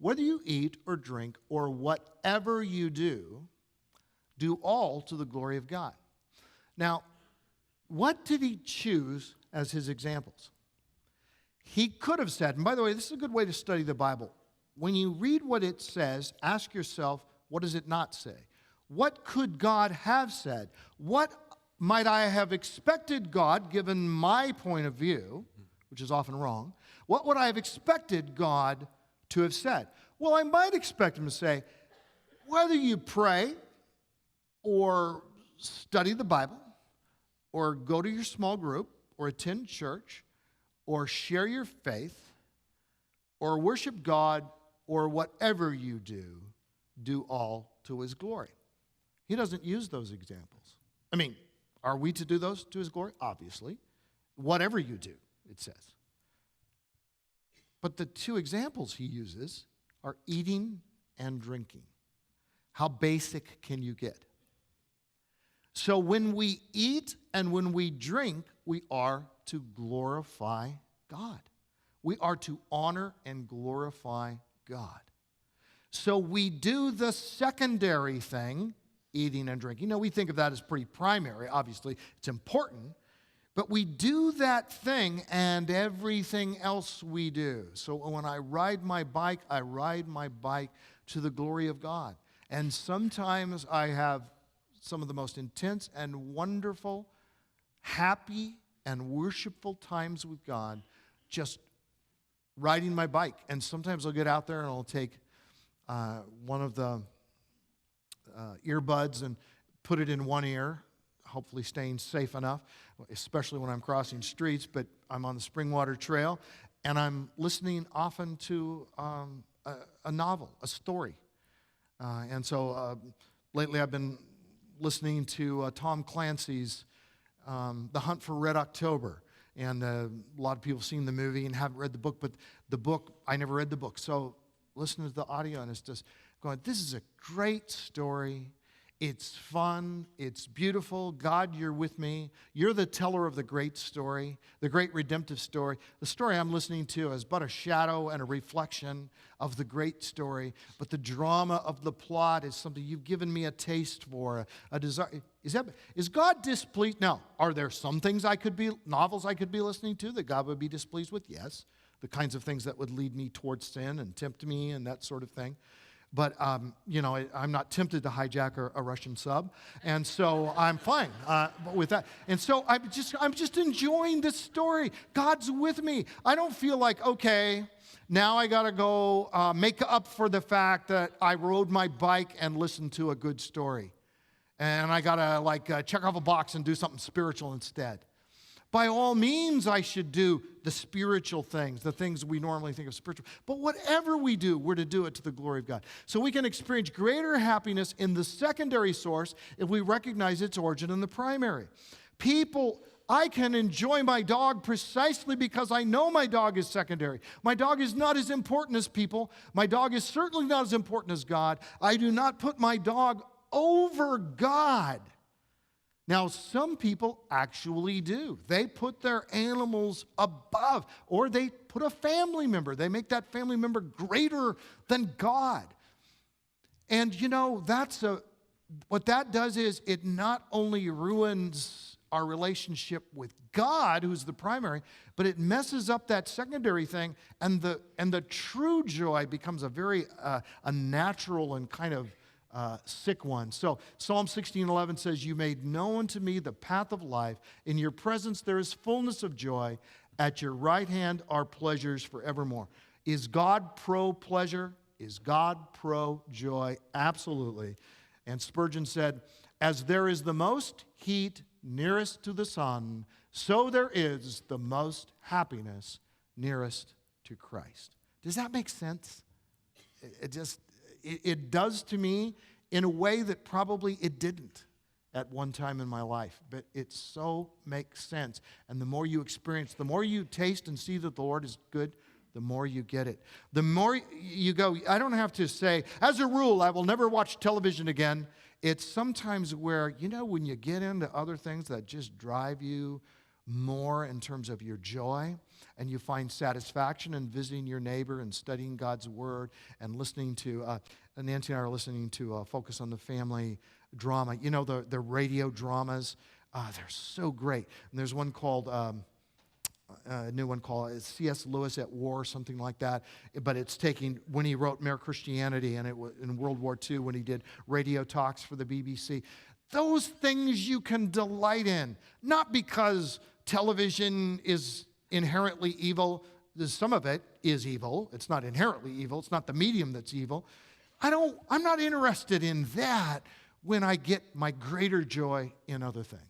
whether you eat or drink or whatever you do, do all to the glory of God. Now, what did he choose as his examples? He could have said, and by the way, this is a good way to study the Bible. When you read what it says, ask yourself, what does it not say? What could God have said? What might I have expected God, given my point of view, which is often wrong, what would I have expected God to have said? Well, I might expect him to say, whether you pray or study the Bible or go to your small group or attend church or share your faith or worship God or whatever you do, do all to his glory. He doesn't use those examples. I mean, are we to do those to his glory? Obviously. Whatever you do, it says. But the two examples he uses are eating and drinking. How basic can you get? So when we eat and when we drink, we are to glorify God. We are to honor and glorify God. So we do the secondary thing, eating and drinking. Now, we think of that as pretty primary. Obviously, it's important. But we do that thing and everything else we do. So when I ride my bike to the glory of God. And sometimes I have some of the most intense and wonderful, happy and worshipful times with God just riding my bike. And sometimes I'll get out there and I'll take one of the earbuds and put it in one ear, hopefully staying safe enough, especially when I'm crossing streets, but I'm on the Springwater Trail, and I'm listening often to a novel, a story. And so lately I've been listening to Tom Clancy's The Hunt for Red October. And a lot of people have seen the movie and haven't read the book, but the book, I never read the book. So listening to the audio, and it's just going, this is a great story. It's fun. It's beautiful. God, you're with me. You're the teller of the great story, the great redemptive story. The story I'm listening to is but a shadow and a reflection of the great story, but the drama of the plot is something you've given me a taste for, a desire. Is God displeased? Now, are there some things novels I could be listening to that God would be displeased with? Yes. The kinds of things that would lead me towards sin and tempt me and that sort of thing. But, I'm not tempted to hijack a Russian sub, and so I'm fine with that. And so I'm just enjoying this story. God's with me. I don't feel like, okay, now I got to go make up for the fact that I rode my bike and listened to a good story. And I got to, check off a box and do something spiritual instead. By all means, I should do the spiritual things, the things we normally think of spiritual. But whatever we do, we're to do it to the glory of God. So we can experience greater happiness in the secondary source if we recognize its origin in the primary. I can enjoy my dog precisely because I know my dog is secondary. My dog is not as important as people. My dog is certainly not as important as God. I do not put my dog over God. Now, some people actually do. They put their animals above, or they put a family member. They make that family member greater than God. And, what that does is it not only ruins our relationship with God, who's the primary, but it messes up that secondary thing, and the true joy becomes a very unnatural and kind of sick one. So Psalm 16:11 says, "You made known to me the path of life. In your presence there is fullness of joy. At your right hand are pleasures forevermore." Is God pro-pleasure? Is God pro-joy? Absolutely. And Spurgeon said, "As there is the most heat nearest to the sun, so there is the most happiness nearest to Christ." Does that make sense? It does to me in a way that probably it didn't at one time in my life. But it so makes sense. And the more you experience, the more you taste and see that the Lord is good, the more you get it. The more you go, I don't have to say, as a rule, I will never watch television again. It's sometimes where, when you get into other things that just drive you more in terms of your joy, and you find satisfaction in visiting your neighbor and studying God's Word and listening to, Nancy and I are listening to Focus on the Family drama. You know, the radio dramas, they're so great. And there's one called, a new one called C.S. Lewis at War, something like that. But it's taking, when he wrote Mere Christianity, and it was in World War II when he did radio talks for the BBC. Those things you can delight in, not because television is inherently evil. Some of it is evil. It's not inherently evil. It's not the medium that's evil. I'm not interested in that when I get my greater joy in other things.